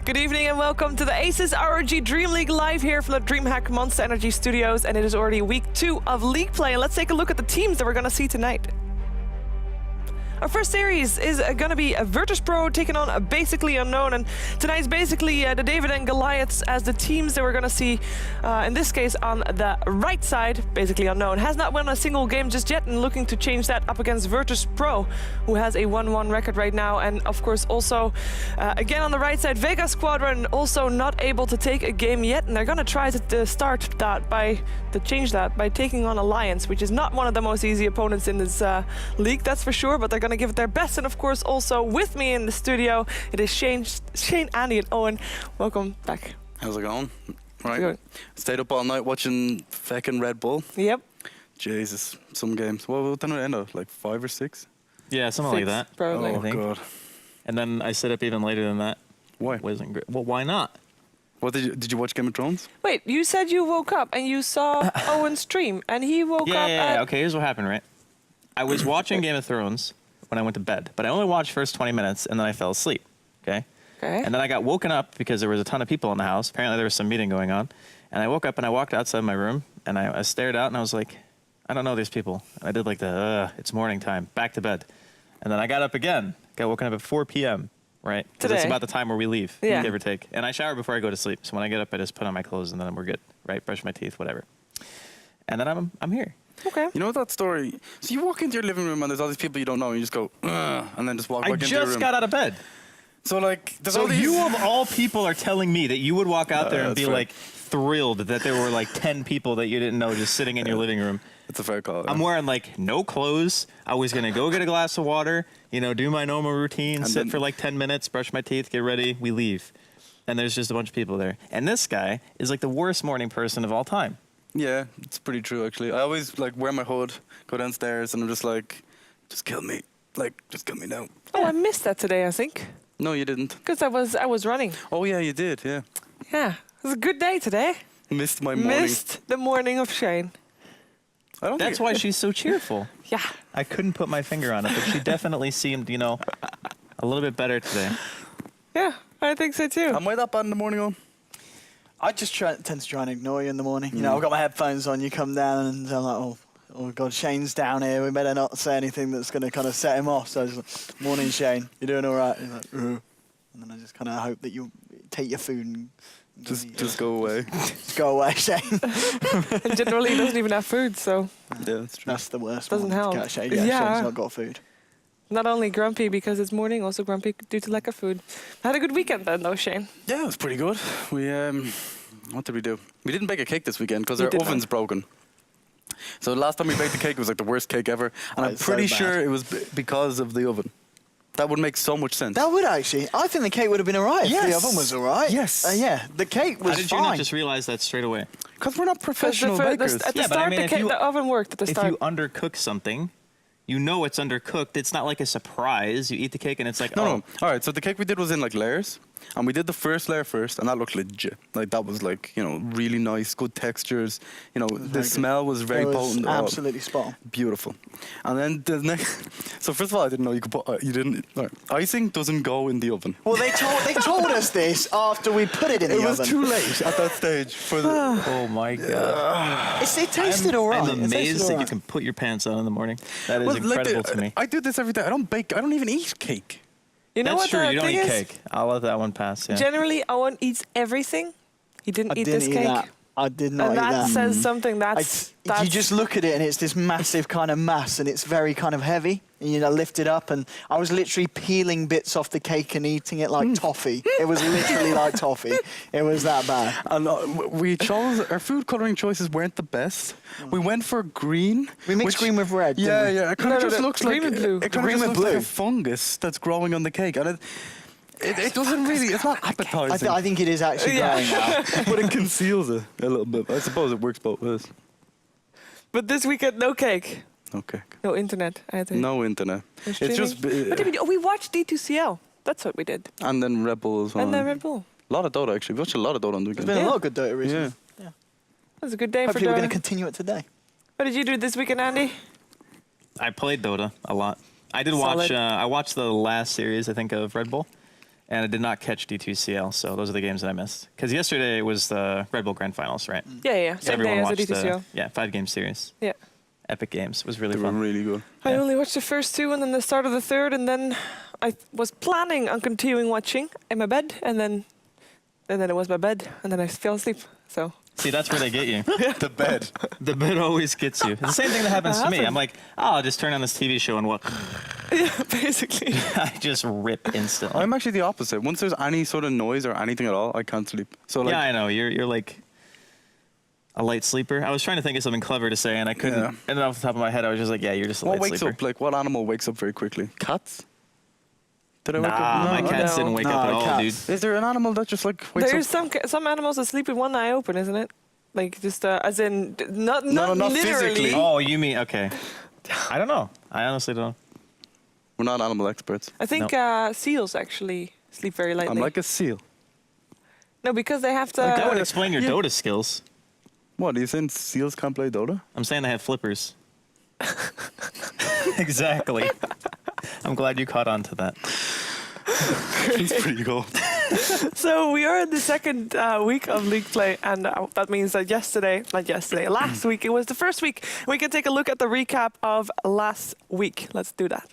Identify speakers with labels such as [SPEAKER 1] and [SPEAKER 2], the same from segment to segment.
[SPEAKER 1] Good evening and welcome to the ASUS ROG DreamLeague live here from the DreamHack Monster Energy Studios, and it is already week 2 of league play. And let's take a look at the teams that we're going to see tonight. Our first series is going to be a Virtus.Pro taking on a Basically Unknown, and tonight's basically the David and Goliaths as the teams that we're going to see, in this case on the right side. Basically Unknown has not won a single game just yet and looking to change that up against Virtus.Pro, who has a 1-1 record right now. And of course also, again on the right side, Vega Squadron also not able to take a game yet, and they're going to try to start that by taking on Alliance, which is not one of the most easy opponents in this league, that's for sure, but they're going to give it their best. And of course also with me in the studio it is Shane, Andy and Owen. Welcome back.
[SPEAKER 2] How's it going? Right. Stayed up all night watching feckin' Red Bull.
[SPEAKER 1] Yep.
[SPEAKER 2] Jesus, some games. What time did it end up? Like 5 or 6?
[SPEAKER 3] Yeah, something like that.
[SPEAKER 1] Probably.
[SPEAKER 2] Oh god.
[SPEAKER 3] And then I stayed up even later than that.
[SPEAKER 2] Why?
[SPEAKER 3] Wasn't great. Well, why not?
[SPEAKER 2] What did you watch Game of Thrones?
[SPEAKER 1] Wait, you said you woke up and you saw Owen's stream and he woke up at...
[SPEAKER 3] Okay, here's what happened, right? I was watching Game of Thrones when I went to bed, but I only watched first 20 minutes and then I fell asleep, okay?
[SPEAKER 1] Okay.
[SPEAKER 3] And then I got woken up because there was a ton of people in the house. Apparently there was some meeting going on. And I woke up and I walked outside my room and I stared out and I was like, I don't know these people. And I did like it's morning time, back to bed. And then I got up again, got woken up at 4 p.m., right? Because it's about the time where we leave, give or take. And I shower before I go to sleep. So when I get up, I just put on my clothes and then we're good, right? Brush my teeth, whatever. And then I'm here.
[SPEAKER 1] Okay.
[SPEAKER 2] You know that story? So you walk into your living room and there's all these people you don't know and you just go, and then just walk back into your room.
[SPEAKER 3] I just got out of bed.
[SPEAKER 2] So like, there's
[SPEAKER 3] So
[SPEAKER 2] all these...
[SPEAKER 3] you of all people are telling me that you would walk out there and be like thrilled that there were like 10 people that you didn't know just sitting in your living room.
[SPEAKER 2] That's a fair call.
[SPEAKER 3] I'm wearing like no clothes. I was gonna go get a glass of water, you know, do my normal routine, sit for like 10 minutes, brush my teeth, get ready, we leave. And there's just a bunch of people there. And this guy is like the worst morning person of all time.
[SPEAKER 2] Yeah, it's pretty true actually. I always like wear my hood, go downstairs, and I'm just like, just kill me. Like, just kill me now.
[SPEAKER 1] Oh, I missed that today, I think.
[SPEAKER 2] No, you didn't.
[SPEAKER 1] Because I was running.
[SPEAKER 2] Oh yeah, you did, yeah.
[SPEAKER 1] Yeah, it was a good day today.
[SPEAKER 2] Missed my morning.
[SPEAKER 1] Missed the morning of Shane.
[SPEAKER 3] That's why she's so cheerful.
[SPEAKER 1] Yeah.
[SPEAKER 3] I couldn't put my finger on it, but she definitely seemed, you know, a little bit better today.
[SPEAKER 1] Yeah, I think so too.
[SPEAKER 2] Am I that bad in the morning, on?
[SPEAKER 4] I just tend to try and ignore you in the morning. You know, I've got my headphones on, you come down and I'm like, oh God, Shane's down here. We better not say anything that's going to kind of set him off. So I was like, morning, Shane. You doing all right? He's like, and then I just kind of hope that you take your food and
[SPEAKER 2] just go away.
[SPEAKER 4] Just go away, Shane.
[SPEAKER 1] And generally he doesn't even have food, so...
[SPEAKER 2] Yeah, that's true.
[SPEAKER 4] That's the worst
[SPEAKER 1] Doesn't
[SPEAKER 4] one.
[SPEAKER 1] help.
[SPEAKER 4] Shane.
[SPEAKER 1] Yeah.
[SPEAKER 4] Shane's not got food.
[SPEAKER 1] Not only grumpy because it's morning, also grumpy due to lack of food. Had a good weekend then, though, Shane.
[SPEAKER 2] Yeah, it was pretty good. We what did we do? We didn't bake a cake this weekend because our oven's broken. So the last time we baked the cake, it was like the worst cake ever, and I'm pretty sure it was because of the oven. That would make so much sense.
[SPEAKER 4] That would actually. I think the cake would have been alright if the oven was alright.
[SPEAKER 2] Yes.
[SPEAKER 4] Yeah, the cake was
[SPEAKER 3] How did
[SPEAKER 4] fine.
[SPEAKER 3] you not just realize that straight away?
[SPEAKER 2] Because we're not professional bakers.
[SPEAKER 1] At the start, the oven worked at the start.
[SPEAKER 3] If you undercook something, you know it's undercooked. It's not like a surprise. You eat the cake and it's like,
[SPEAKER 2] No. All right, so the cake we did was in like layers. And we did the first layer first, and that looked legit. Like, that was like, you know, really nice, good textures. You know, the smell was very potent.
[SPEAKER 4] Absolutely spot on.
[SPEAKER 2] Beautiful. And then the next... So first of all, I didn't know you could put... Icing doesn't go in the oven.
[SPEAKER 4] Well, they told us this after we put it in the oven.
[SPEAKER 2] It was too late at that stage for the...
[SPEAKER 3] Oh, my God.
[SPEAKER 4] It tasted all right.
[SPEAKER 3] I'm amazed that you can put your pants on in the morning. That is incredible to me.
[SPEAKER 2] I do this every day. I don't bake. I don't even eat cake.
[SPEAKER 1] You know
[SPEAKER 3] That's
[SPEAKER 1] what
[SPEAKER 3] true.
[SPEAKER 1] the
[SPEAKER 3] You don't
[SPEAKER 1] thing
[SPEAKER 3] eat
[SPEAKER 1] is?
[SPEAKER 3] cake. I'll let that one pass. Yeah.
[SPEAKER 1] Generally, Owen eats everything. He didn't eat this cake.
[SPEAKER 4] That. I did not
[SPEAKER 1] and
[SPEAKER 4] eat
[SPEAKER 1] that.
[SPEAKER 4] that.
[SPEAKER 1] Says something.
[SPEAKER 4] You just look at it and it's this massive kind of mass and it's very kind of heavy. And, you know, lift it up and I was literally peeling bits off the cake and eating it like toffee. It was literally like toffee. It was that bad.
[SPEAKER 2] And we chose our food coloring choices weren't the best. We went for green.
[SPEAKER 4] We mixed green with red.
[SPEAKER 2] Yeah, yeah. It kind of just looks like
[SPEAKER 1] green with blue.
[SPEAKER 2] It kind of just looks like a fungus that's growing on the cake, and it doesn't really. It's not appetizing.
[SPEAKER 4] I think it is actually growing now.
[SPEAKER 2] But it conceals it a little bit. I suppose it works both ways.
[SPEAKER 1] But this weekend, no cake.
[SPEAKER 2] No cake.
[SPEAKER 1] No internet, I think.
[SPEAKER 2] No internet. It's just...
[SPEAKER 1] What did we do? Oh, we watched D2CL. That's what we did.
[SPEAKER 2] And then Red Bull as well.
[SPEAKER 1] And then Red Bull.
[SPEAKER 2] A lot of Dota, actually. We watched a lot of Dota on the weekend.
[SPEAKER 4] There's been a lot of good Dota recently.
[SPEAKER 2] Yeah.
[SPEAKER 1] It was a good day
[SPEAKER 4] Hopefully
[SPEAKER 1] for Dota.
[SPEAKER 4] we're going to continue it today.
[SPEAKER 1] What did you do this weekend, Andy?
[SPEAKER 3] I played Dota a lot. I did watch. I watched the last series, I think, of Red Bull, and I did not catch D2CL, so those are the games that I missed. Because yesterday was the Red Bull Grand Finals, right?
[SPEAKER 1] Yeah.
[SPEAKER 3] So
[SPEAKER 1] Same
[SPEAKER 3] everyone
[SPEAKER 1] day as the
[SPEAKER 3] watched
[SPEAKER 1] D2CL.
[SPEAKER 3] 5-game series.
[SPEAKER 1] Yeah.
[SPEAKER 3] Epic games. It was really
[SPEAKER 2] They
[SPEAKER 3] fun.
[SPEAKER 2] were really good.
[SPEAKER 1] I
[SPEAKER 3] Yeah.
[SPEAKER 1] only watched the first 2 and then the start of the third, and then I was planning on continuing watching in my bed, and then it was my bed, and then I fell asleep. So
[SPEAKER 3] See, that's where they get you.
[SPEAKER 2] The bed.
[SPEAKER 3] The bed always gets you. It's the same thing that happens to me. I'm like, oh, I'll just turn on this TV show and what?
[SPEAKER 1] yeah, basically.
[SPEAKER 3] I just rip instantly.
[SPEAKER 2] I'm actually the opposite. Once there's any sort of noise or anything at all, I can't sleep. So like,
[SPEAKER 3] Yeah, I know. You're like a light sleeper. I was trying to think of something clever to say, and I couldn't.
[SPEAKER 2] Yeah.
[SPEAKER 3] And then off the top of my head, I was just like, yeah, you're just a
[SPEAKER 2] what
[SPEAKER 3] light
[SPEAKER 2] wakes
[SPEAKER 3] sleeper.
[SPEAKER 2] up? Like, what animal wakes up very quickly? Cats? Did I wake up?
[SPEAKER 3] Nah, my
[SPEAKER 2] No.
[SPEAKER 3] cats didn't wake up at all, dude.
[SPEAKER 4] cats.
[SPEAKER 2] Is there an animal that just like wakes
[SPEAKER 1] There's
[SPEAKER 2] up?
[SPEAKER 1] some animals that sleep with one eye open, isn't it? Like just as in not
[SPEAKER 2] not
[SPEAKER 1] literally.
[SPEAKER 2] physically.
[SPEAKER 3] Oh, you mean okay? I don't know. I honestly don't.
[SPEAKER 2] We're not animal experts.
[SPEAKER 1] I think seals actually sleep very lightly.
[SPEAKER 2] I'm like a seal.
[SPEAKER 1] No, because they have to.
[SPEAKER 3] That would explain your
[SPEAKER 2] yeah.
[SPEAKER 3] Dota skills.
[SPEAKER 2] What, are you saying seals can't play Dota?
[SPEAKER 3] I'm saying they have flippers. Exactly. I'm glad you caught on to that.
[SPEAKER 2] It's pretty cool.
[SPEAKER 1] So we are in the second week of League Play, and that means that last week, it was the first week. We can take a look at the recap of last week. Let's do that.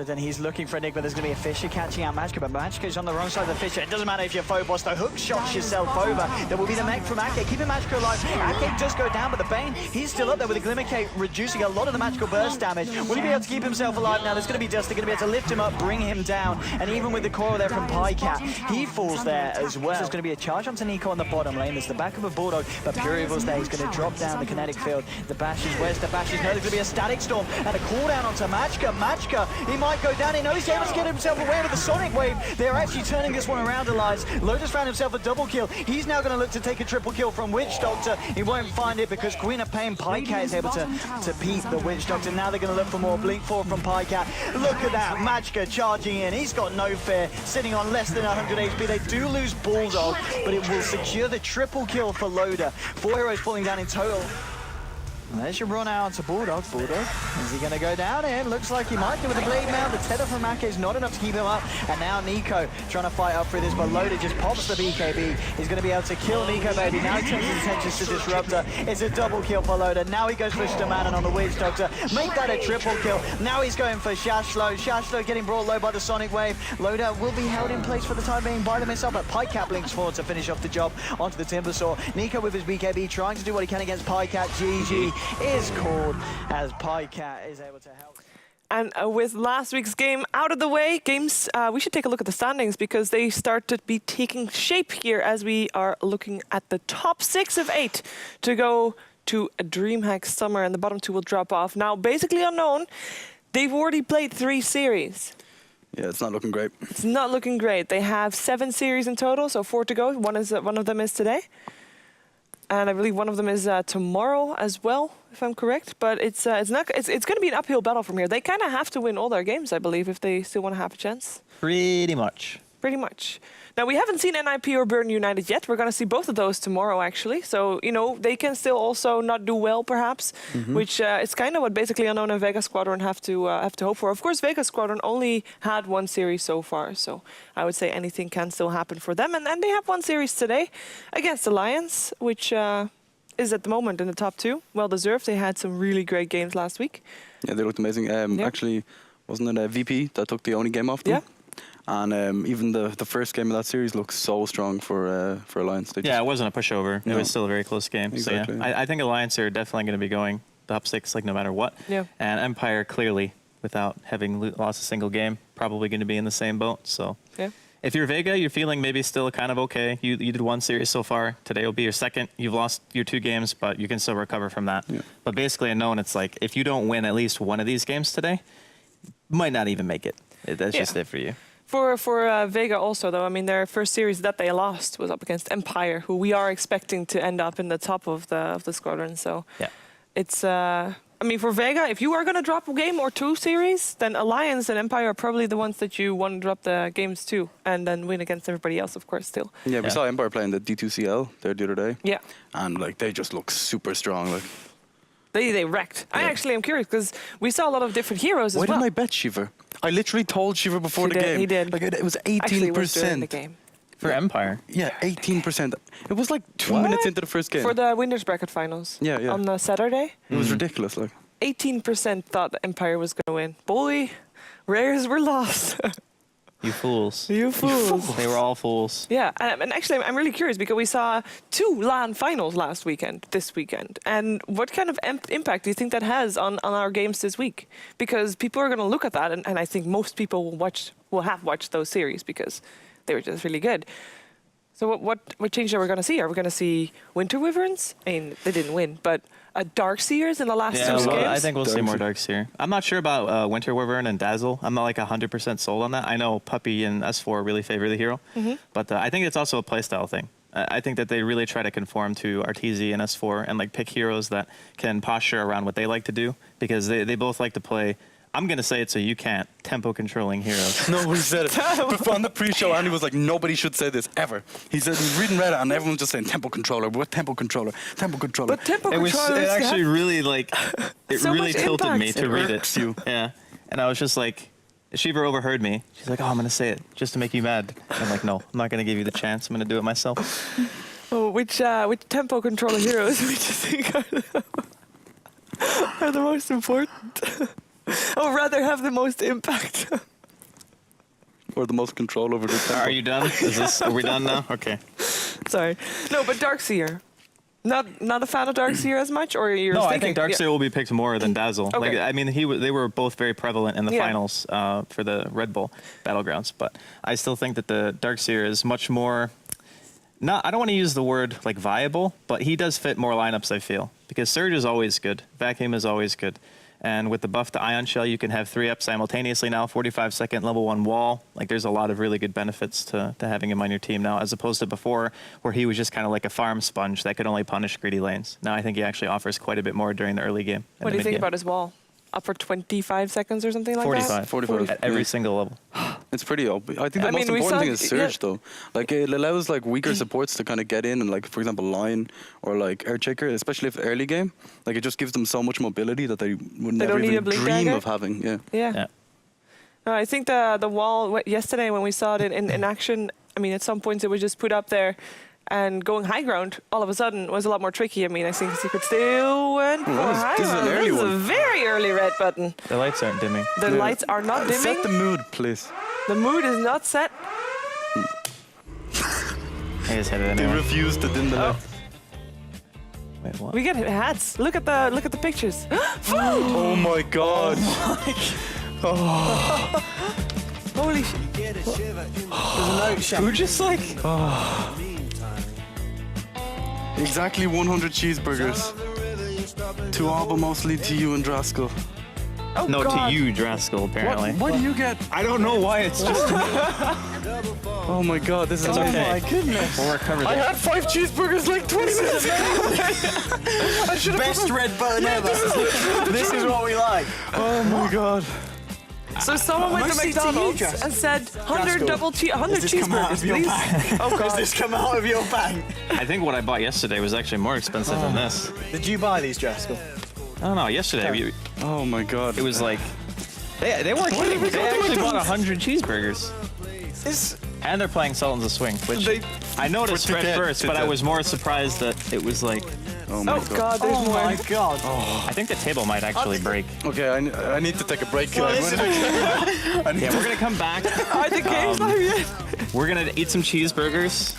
[SPEAKER 4] Then he's looking for Enigma. There's going to be a Fisher catching out Magica, but Magica's on the wrong side of the Fisher. It doesn't matter if you're Phobos, the hook shots yourself over. There will be the mech from Ake, keeping Magica alive. Ake does go down, but the Bane, he's still up there with the Glimmer Cape, reducing a lot of the magical burst damage. Will he be able to keep himself alive now? There's going to be Dusty, going to be able to lift him up, bring him down, and even with the coil there from Pycat, he falls there as well. So there's going to be a charge onto Nico on the bottom lane. There's the backup of Bulldog, but Purival's there. He's going to drop down the kinetic field. The Bashes, where's the Bashes? No, there's going to be a Static Storm and a cooldown onto Magica. Magica, he might go down. He knows he's able to get himself away with the Sonic Wave. They're actually turning this one around, Elias. Lotus found himself a double kill. He's now going to look to take a triple kill from Witch Doctor. He won't find it because Queen of Pain, Pycat is able to beat the Witch Doctor. Now they're going to look for more Blink 4 from Pycat. Look at that, Magica charging in. He's got no fear, sitting on less than 100 HP. They do lose Bulldog, but it will secure the triple kill for Loda. 4 heroes falling down in total. And there's your run out to Bulldog. Bulldog, is he going to go down here? Looks like he might do with the blade mount. The tether from Ake is not enough to keep him up. And now Nico trying to fight up for this, but Loda just pops the BKB. He's going to be able to kill Nico, baby. Now he turns his attentions to Disruptor. It's a double kill for Loda. Now he goes for Stamanon on the Witch Doctor. Make that a triple kill. Now he's going for Shashlo. Shashlo getting brought low by the Sonic Wave. Loda will be held in place for the time being by the missile, but Pycat blinks forward to finish off the job onto the Timbersaw. Nico with his BKB trying to do what he can against Pycat. GG is called as Pycat is able to help.
[SPEAKER 1] And with last week's game out of the way, we should take a look at the standings because they start to be taking shape here as we are looking at the top 6 of 8 to go to a DreamHack Summer, and the bottom 2 will drop off. Now, basically unknown, they've already played 3 series.
[SPEAKER 2] Yeah, it's not looking great.
[SPEAKER 1] It's not looking great. They have 7 series in total, so 4 to go. One of them is today. And I believe one of them is tomorrow as well, if I'm correct. But it's going to be an uphill battle from here. They kind of have to win all their games, I believe, if they still want to have a chance.
[SPEAKER 3] Pretty much.
[SPEAKER 1] Pretty much. Now, we haven't seen NIP or Burn United yet. We're going to see both of those tomorrow, actually. So, they can still also not do well, perhaps, which is kind of what basically Unknown and Vega Squadron have to hope for. Of course, Vega Squadron only had 1 series so far, so I would say anything can still happen for them. And they have 1 series today against Alliance, which is at the moment in the top 2. Well deserved. They had some really great games last week.
[SPEAKER 2] Yeah, they looked amazing. Actually, wasn't it a VP that took the only game off them?
[SPEAKER 1] Yeah.
[SPEAKER 2] And even the first game of that series looks so strong for Alliance.
[SPEAKER 3] Yeah, it wasn't a pushover.
[SPEAKER 2] No.
[SPEAKER 3] It was still a very close game.
[SPEAKER 2] Exactly.
[SPEAKER 3] So yeah, I think Alliance are definitely going to be going top 6, like no matter what.
[SPEAKER 1] Yeah.
[SPEAKER 3] And Empire clearly, without having lost a single game, probably going to be in the same boat. So
[SPEAKER 1] Yeah.
[SPEAKER 3] if you're Vega, you're feeling maybe still kind of okay. You did 1 series so far. Today will be your second. You've lost your 2 games, but you can still recover from that.
[SPEAKER 2] Yeah.
[SPEAKER 3] But basically, Unknown, it's like if you don't win at least one of these games today, you might not even make it. That's just it for you.
[SPEAKER 1] For Vega also, though, I mean, their first series that they lost was up against Empire, who we are expecting to end up in the top of the squadron. So
[SPEAKER 3] yeah.
[SPEAKER 1] it's, I I mean, for Vega, if you are going to drop a game or two series, then Alliance and Empire are probably the ones that you want to drop the games to, and then win against everybody else, of course, still.
[SPEAKER 2] Yeah, we saw Empire playing the D2CL there the other day.
[SPEAKER 1] Yeah.
[SPEAKER 2] And like they just look super strong. Like
[SPEAKER 1] They wrecked. I actually am curious because we saw a lot of different heroes as
[SPEAKER 2] why
[SPEAKER 1] well.
[SPEAKER 2] didn't I bet Shiver? I literally told Shiver before the game.
[SPEAKER 1] He did.
[SPEAKER 2] Like it was
[SPEAKER 1] Actually, it was during
[SPEAKER 2] 18%.
[SPEAKER 1] the game.
[SPEAKER 3] For Empire.
[SPEAKER 2] Yeah, 18%. It was like 2 minutes into the first game.
[SPEAKER 1] For the winners bracket finals.
[SPEAKER 2] Yeah, yeah.
[SPEAKER 1] On the Saturday,
[SPEAKER 2] It was ridiculous. Like
[SPEAKER 1] 18% thought Empire was going to win. Boy, rares were lost.
[SPEAKER 3] You fools.
[SPEAKER 1] You fools.
[SPEAKER 3] They were all fools.
[SPEAKER 1] Yeah, and actually, I'm really curious because we saw 2 LAN finals this weekend. And what kind of impact do you think that has on our games this week? Because people are going to look at that, and I think most people will have watched those series because they were just really good. So what change are we going to see? Are we going to see Winter Wyverns? I mean, they didn't win, but Darkseers in the last 2 games?
[SPEAKER 3] I think we'll see more Darkseer. I'm not sure about Winter Wyvern and Dazzle. I'm not like 100% sold on that. I know Puppy and S4 really favor the hero, but I think it's also a playstyle thing. I think that they really try to conform to Arteezy and S4 and like pick heroes that can posture around what they like to do because they both like to play. I'm going to say it's a you can't tempo controlling heroes.
[SPEAKER 2] nobody said it. Before on the pre-show, Andy was like, nobody should say this ever. He said he's reading Reddit and everyone's just saying tempo controller. What tempo controller? Tempo controller.
[SPEAKER 1] But tempo
[SPEAKER 3] It
[SPEAKER 1] controllers
[SPEAKER 3] actually really like it
[SPEAKER 1] so
[SPEAKER 3] really
[SPEAKER 1] much
[SPEAKER 3] tilted
[SPEAKER 1] impact.
[SPEAKER 3] me to read
[SPEAKER 2] irks
[SPEAKER 3] it.
[SPEAKER 2] you.
[SPEAKER 3] Yeah, and I was just like, Shiva overheard me. She's like, "Oh, I'm gonna say it just to make you mad." I'm like, "No, I'm not gonna give you the chance. I'm gonna do it myself."
[SPEAKER 1] Oh, which tempo controller heroes would you think are the most important? Or rather have the most impact?
[SPEAKER 2] Or the most control over the tempo.
[SPEAKER 3] Are you done? Are we done now? Okay.
[SPEAKER 1] Sorry. No, but Darkseer. Not a fan of Darkseer as much, or you're
[SPEAKER 3] No,
[SPEAKER 1] thinking?
[SPEAKER 3] I think Darkseer will be picked more than Dazzle.
[SPEAKER 1] Okay.
[SPEAKER 3] Like, I mean, they were both very prevalent in the
[SPEAKER 1] Yeah.
[SPEAKER 3] finals for the Red Bull Battlegrounds, but I still think that the Darkseer is much more. I don't want to use the word like viable, but he does fit more lineups, I feel, because Surge is always good, Vacuum is always good. And with the buff to Ion Shell, you can have 3 up simultaneously now, 45-second level 1 wall. Like, there's a lot of really good benefits to having him on your team now, as opposed to before, where he was just kind of like a farm sponge that could only punish greedy lanes. Now I think he actually offers quite a bit more during the early game.
[SPEAKER 1] What do you think about his wall? Up for 25 seconds or something like
[SPEAKER 3] 45.
[SPEAKER 2] 45.
[SPEAKER 3] At every
[SPEAKER 2] Yeah.
[SPEAKER 3] single level.
[SPEAKER 2] It's pretty OP. I think the
[SPEAKER 1] I
[SPEAKER 2] most
[SPEAKER 1] mean, we
[SPEAKER 2] important
[SPEAKER 1] saw-
[SPEAKER 2] thing is Surge,
[SPEAKER 1] yeah.
[SPEAKER 2] though. Like, it allows, like, weaker supports to kind of get in and, like, for example, Lion or, like, Airchecker, especially if early game. Like, it just gives them so much mobility that they would never
[SPEAKER 1] don't need a
[SPEAKER 2] even
[SPEAKER 1] blink
[SPEAKER 2] dream
[SPEAKER 1] dagger?
[SPEAKER 2] of having. Yeah.
[SPEAKER 1] Yeah.
[SPEAKER 3] Yeah.
[SPEAKER 1] No, I think the wall yesterday when we saw it in action, I mean, at some points it was just put up there, and going high ground all of a sudden was a lot more tricky. I mean, I think Secret still went for high
[SPEAKER 2] this is an
[SPEAKER 1] ground.
[SPEAKER 2] early
[SPEAKER 1] This is a
[SPEAKER 2] one.
[SPEAKER 1] very early red button.
[SPEAKER 3] The lights aren't dimming.
[SPEAKER 1] The lights are not dimming.
[SPEAKER 2] Set the mood, please.
[SPEAKER 1] The mood is not set.
[SPEAKER 3] I just hit it
[SPEAKER 2] They
[SPEAKER 3] anyway.
[SPEAKER 2] refuse to dim the light.
[SPEAKER 3] Wait, what?
[SPEAKER 1] We get hats. Look at the pictures.
[SPEAKER 2] Oh my god.
[SPEAKER 1] Holy shit.
[SPEAKER 4] There's a note, Shane.
[SPEAKER 3] Who just like?
[SPEAKER 2] Exactly 100 cheeseburgers. To all, but mostly to you and Draskell.
[SPEAKER 1] Oh,
[SPEAKER 3] No,
[SPEAKER 1] God.
[SPEAKER 3] to you, Draskell, apparently.
[SPEAKER 2] What do you get?
[SPEAKER 3] I don't know why it's just.
[SPEAKER 2] Oh my god, this is
[SPEAKER 3] It's
[SPEAKER 2] amazing.
[SPEAKER 3] okay.
[SPEAKER 4] My goodness.
[SPEAKER 3] We'll recover
[SPEAKER 2] I
[SPEAKER 3] that.
[SPEAKER 2] had 5 cheeseburgers like 20 minutes ago. I should have.
[SPEAKER 4] Best red button ever. This is what we like.
[SPEAKER 2] Oh my god.
[SPEAKER 1] So someone went to
[SPEAKER 4] Mostly to you,
[SPEAKER 1] McDonald's
[SPEAKER 4] Jess.
[SPEAKER 1] and said 100
[SPEAKER 4] Rascal.
[SPEAKER 1] 100
[SPEAKER 4] Does this come out
[SPEAKER 1] cheeseburgers,
[SPEAKER 4] of your
[SPEAKER 1] please.
[SPEAKER 4] bag?
[SPEAKER 1] Oh
[SPEAKER 4] Does
[SPEAKER 1] God.
[SPEAKER 4] this come out of your bank?
[SPEAKER 3] I think what I bought yesterday was actually more expensive than this.
[SPEAKER 4] Did you buy these, Draskell?
[SPEAKER 3] I don't know. Yesterday,
[SPEAKER 2] Oh my god.
[SPEAKER 3] it was like they weren't kidding. They actually bought 100 cheeseburgers,
[SPEAKER 4] Is
[SPEAKER 3] and they're playing Sultans of Swing, which I noticed
[SPEAKER 2] For
[SPEAKER 3] at
[SPEAKER 2] ticket,
[SPEAKER 3] first, but I was more surprised that it was like.
[SPEAKER 2] Oh my
[SPEAKER 1] Oh God, there's
[SPEAKER 4] oh
[SPEAKER 1] more.
[SPEAKER 4] my god.
[SPEAKER 3] I think the table might actually break.
[SPEAKER 2] Okay, I need to take a break.
[SPEAKER 4] Well, this is-
[SPEAKER 3] Yeah, we're gonna come back.
[SPEAKER 1] Are the games live yet?
[SPEAKER 3] We're gonna eat some cheeseburgers.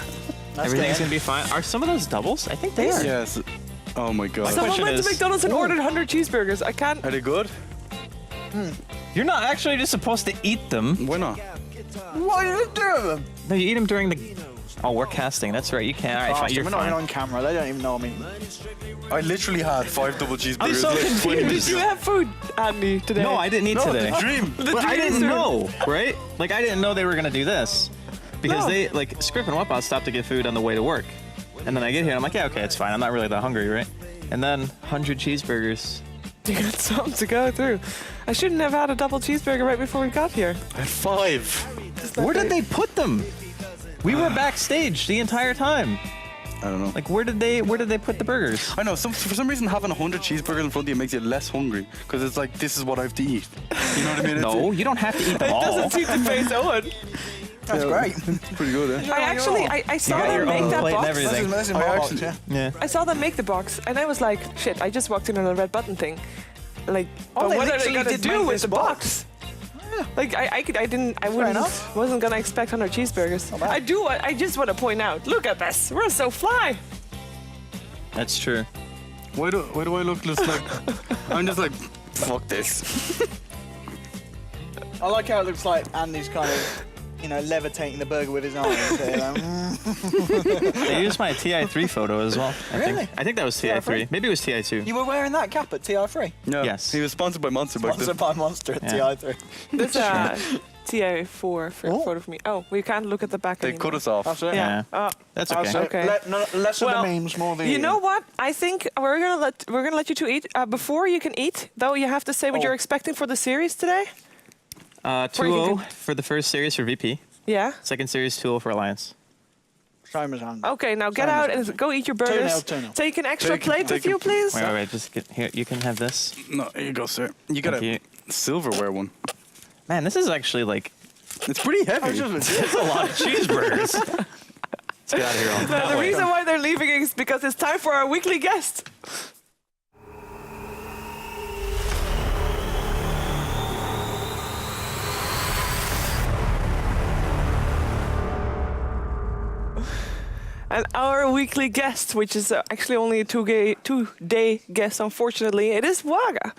[SPEAKER 3] Everything's gonna be fine. Are some of those doubles? I think they are.
[SPEAKER 2] Yes. Oh my god.
[SPEAKER 3] So-
[SPEAKER 1] Someone
[SPEAKER 3] question
[SPEAKER 1] went to
[SPEAKER 3] is-
[SPEAKER 1] McDonald's and ordered 100 cheeseburgers. I can't.
[SPEAKER 2] Are they good?
[SPEAKER 3] You're not actually just supposed to eat them.
[SPEAKER 2] Why not?
[SPEAKER 4] What are you doing?
[SPEAKER 3] No, you eat them during the. Oh, we're casting. That's right. You can't. All right, fine. You're
[SPEAKER 4] We're not
[SPEAKER 3] fine.
[SPEAKER 4] even on camera. They don't even know me.
[SPEAKER 2] I literally had 5 double cheeseburgers.
[SPEAKER 3] I'm so
[SPEAKER 2] like 20
[SPEAKER 3] confused.
[SPEAKER 2] minutes
[SPEAKER 1] Did you
[SPEAKER 2] ago.
[SPEAKER 1] have food, Andy, today?
[SPEAKER 3] No, I didn't eat today.
[SPEAKER 2] Dream.
[SPEAKER 3] But I didn't know, right? Like, I didn't know they were gonna do this because
[SPEAKER 1] No.
[SPEAKER 3] they like Scrip and Wipeout stopped to get food on the way to work, and then I get here and I'm like, yeah, okay, it's fine. I'm not really that hungry, right? And then 100 cheeseburgers.
[SPEAKER 1] You got some to go through. I shouldn't have had a double cheeseburger right before we got here.
[SPEAKER 2] I had 5.
[SPEAKER 3] Where did they put them? We were backstage the entire time.
[SPEAKER 2] I don't know.
[SPEAKER 3] Like, where did they put the burgers?
[SPEAKER 2] I know. For some reason, having 100 cheeseburgers in front of you makes you less hungry because it's like this is what I have to eat. You know what I mean?
[SPEAKER 3] No, you don't have to eat them
[SPEAKER 1] It
[SPEAKER 3] all.
[SPEAKER 1] doesn't seem to face Owen.
[SPEAKER 4] That's great.
[SPEAKER 2] It's pretty good, eh?
[SPEAKER 1] I saw
[SPEAKER 3] got
[SPEAKER 1] them
[SPEAKER 3] your
[SPEAKER 1] make
[SPEAKER 3] own
[SPEAKER 1] that
[SPEAKER 3] plate and
[SPEAKER 1] box.
[SPEAKER 3] everything.
[SPEAKER 4] This is my box,
[SPEAKER 2] actually-
[SPEAKER 4] yeah.
[SPEAKER 3] Yeah.
[SPEAKER 1] I saw them make the box, and I was like, shit, I just walked in on a red button thing. Like, but
[SPEAKER 4] they
[SPEAKER 1] what are they
[SPEAKER 4] literally
[SPEAKER 1] going to
[SPEAKER 4] did
[SPEAKER 1] do
[SPEAKER 4] make
[SPEAKER 1] with
[SPEAKER 4] this
[SPEAKER 1] the box? Like,
[SPEAKER 4] enough.
[SPEAKER 1] wasn't going to expect 100 cheeseburgers.
[SPEAKER 4] bad.
[SPEAKER 1] I just want to point out, look at this, we're so fly.
[SPEAKER 3] That's true.
[SPEAKER 2] Why do I look just like... I'm just like, fuck this.
[SPEAKER 4] I like how it looks like Andy's kind of, levitating the burger with his arms.
[SPEAKER 3] They used my TI3 photo as well.
[SPEAKER 4] Really?
[SPEAKER 3] I think that was TI3. Maybe it was TI2.
[SPEAKER 4] You were wearing that cap at TI3?
[SPEAKER 2] Yeah.
[SPEAKER 3] Yes.
[SPEAKER 2] He was sponsored by Monster back
[SPEAKER 4] Sponsored
[SPEAKER 2] then.
[SPEAKER 4] by Monster at
[SPEAKER 3] Yeah.
[SPEAKER 4] TI3.
[SPEAKER 1] This TI4 for photo for me. Oh, we can't look at the back
[SPEAKER 2] They
[SPEAKER 1] anymore.
[SPEAKER 2] got us off.
[SPEAKER 4] That's it.
[SPEAKER 1] Yeah.
[SPEAKER 3] That's okay.
[SPEAKER 1] Okay.
[SPEAKER 4] Less of
[SPEAKER 1] Well,
[SPEAKER 4] the memes, more the...
[SPEAKER 1] You know what? I think we're gonna let you two eat. Before you can eat, though, you have to say what
[SPEAKER 4] Oh.
[SPEAKER 1] you're expecting for the series today.
[SPEAKER 3] 2-0 for the first series for VP.
[SPEAKER 1] Yeah.
[SPEAKER 3] Second series 2-0 for Alliance.
[SPEAKER 4] Same as Andy.
[SPEAKER 1] Okay, now get
[SPEAKER 4] Same
[SPEAKER 1] out
[SPEAKER 4] as
[SPEAKER 1] and go eat your burgers.
[SPEAKER 4] 2-0.
[SPEAKER 1] Take an extra
[SPEAKER 2] Take-
[SPEAKER 1] plate with
[SPEAKER 2] take
[SPEAKER 1] you,
[SPEAKER 2] a-
[SPEAKER 1] please.
[SPEAKER 3] Wait, just get here. You can have this.
[SPEAKER 2] No, here you go, sir. You got
[SPEAKER 3] Thank
[SPEAKER 2] a silverware one.
[SPEAKER 3] Man, this is actually like
[SPEAKER 2] It's pretty heavy.
[SPEAKER 3] that's a lot of cheeseburgers. Let's get out of here. All.
[SPEAKER 1] Now, the reason why they're leaving is because it's time for our weekly guest. And our weekly guest, which is actually only a two-day guest, unfortunately, it is Waga.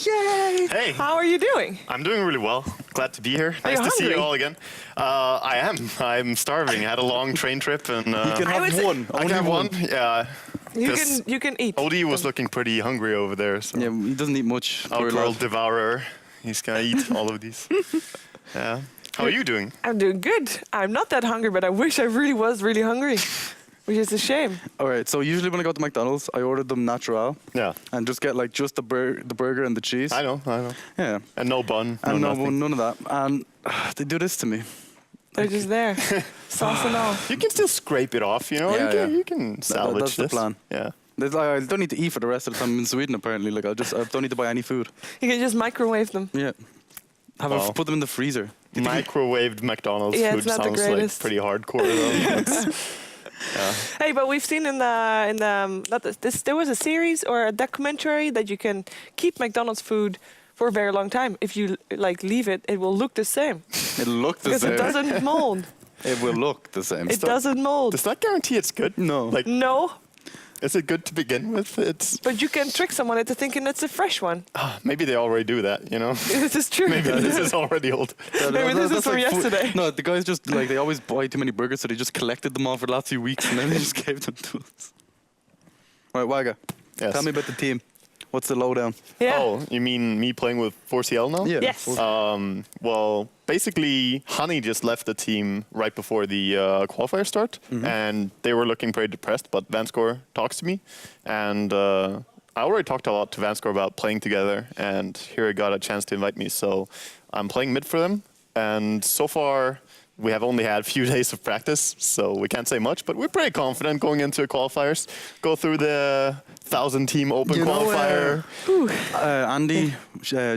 [SPEAKER 1] Yay!
[SPEAKER 5] Hey.
[SPEAKER 1] How are you doing?
[SPEAKER 5] I'm doing really well. Glad to be here.
[SPEAKER 1] Are
[SPEAKER 5] Nice
[SPEAKER 1] you
[SPEAKER 5] to see you
[SPEAKER 1] hungry?
[SPEAKER 5] all again. I am. I'm starving. I had a long train trip and
[SPEAKER 2] You can
[SPEAKER 1] I would
[SPEAKER 2] have
[SPEAKER 1] say-
[SPEAKER 2] one.
[SPEAKER 5] I can have one. Yeah.
[SPEAKER 1] You can eat.
[SPEAKER 5] Odie was looking pretty hungry over there. So
[SPEAKER 2] Yeah, he doesn't eat much. Poor
[SPEAKER 5] Outworld
[SPEAKER 2] lad.
[SPEAKER 5] Devourer. He's gonna eat all of these. Yeah. How are you doing?
[SPEAKER 1] I'm doing good. I'm not that hungry, but I wish I really was really hungry, which is a shame.
[SPEAKER 2] All right, so usually when I go to McDonald's, I order them natural
[SPEAKER 5] Yeah.
[SPEAKER 2] and just get like just the burger and the cheese.
[SPEAKER 5] I know.
[SPEAKER 2] Yeah.
[SPEAKER 5] And no bun.
[SPEAKER 2] And no,
[SPEAKER 5] nothing.
[SPEAKER 2] none of that. And they do this to me.
[SPEAKER 1] They're just there, sauce and all.
[SPEAKER 5] You can still scrape it off. You know.
[SPEAKER 2] Yeah,
[SPEAKER 5] You can salvage
[SPEAKER 2] that's the
[SPEAKER 5] this.
[SPEAKER 2] plan.
[SPEAKER 5] Yeah.
[SPEAKER 2] There's like, I don't need to eat for the rest of the time I'm in Sweden. Apparently, like I don't need to buy any food.
[SPEAKER 1] You can just microwave them.
[SPEAKER 2] Yeah.
[SPEAKER 5] Wow.
[SPEAKER 2] Put them in the freezer.
[SPEAKER 5] Microwaved McDonald's
[SPEAKER 1] Yeah,
[SPEAKER 5] food
[SPEAKER 1] it's not the
[SPEAKER 5] sounds like
[SPEAKER 1] greatest.
[SPEAKER 5] pretty hardcore. Though. Yeah.
[SPEAKER 1] Hey, but we've seen in the not this there was a series or a documentary that you can keep McDonald's food for a very long time. If you like leave it, it will look the same
[SPEAKER 2] It'll look the
[SPEAKER 1] because
[SPEAKER 2] same.
[SPEAKER 1] it doesn't mold.
[SPEAKER 2] It will look the same.
[SPEAKER 1] It doesn't mold.
[SPEAKER 5] Does that guarantee it's good?
[SPEAKER 2] No.
[SPEAKER 5] Like,
[SPEAKER 1] No,
[SPEAKER 5] is it good to begin with? It's
[SPEAKER 1] but you can trick someone into thinking it's a fresh one.
[SPEAKER 5] maybe they already do that, you know.
[SPEAKER 1] This is true.
[SPEAKER 5] Maybe this is already old.
[SPEAKER 1] Maybe this is
[SPEAKER 2] That's
[SPEAKER 1] from
[SPEAKER 2] like
[SPEAKER 1] yesterday.
[SPEAKER 2] No, the guys just like they always buy too many burgers, so they just collected them all for the last few weeks and then they just gave them to us. All right, Waga,
[SPEAKER 5] Yes.
[SPEAKER 2] tell me about the team. What's the lowdown?
[SPEAKER 1] Yeah.
[SPEAKER 5] Oh, you mean me playing with 4CL now?
[SPEAKER 2] Yeah.
[SPEAKER 1] Yes.
[SPEAKER 5] Well, basically, Honey just left the team right before the qualifier start, and they were looking pretty depressed. But Vanscore talks to me, and I already talked a lot to Vanscore about playing together, and here he got a chance to invite me. So I'm playing mid for them, and so far we have only had a few days of practice, so we can't say much. But we're pretty confident going into the qualifiers. Go through the 1,000-team open
[SPEAKER 2] You know,
[SPEAKER 5] qualifier.
[SPEAKER 2] Andy,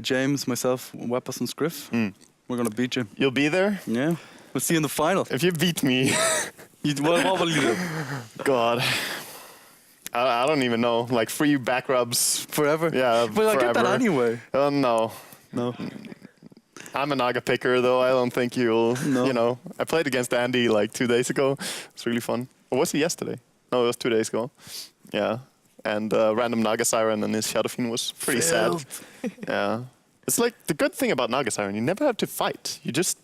[SPEAKER 2] James, myself, Weapons and Scriff. We're gonna beat you.
[SPEAKER 5] You'll be there.
[SPEAKER 2] Yeah. We'll see you in the final.
[SPEAKER 5] If you beat me,
[SPEAKER 2] What will you do?
[SPEAKER 5] God, I don't even know. Like free back rubs.
[SPEAKER 2] Forever?
[SPEAKER 5] Yeah,
[SPEAKER 2] But I get that
[SPEAKER 5] forever.
[SPEAKER 2] anyway.
[SPEAKER 5] No.
[SPEAKER 2] No.
[SPEAKER 5] I'm a Naga picker, though. I don't think you'll.
[SPEAKER 2] No.
[SPEAKER 5] You know, I played against Andy like 2 days ago. It's really fun. Or was it yesterday? No, it was 2 days ago. Yeah. And random Naga Siren and his Shadowfiend was pretty sad. Yeah. It's like the good thing about Naga Siren, you never have to fight. You just,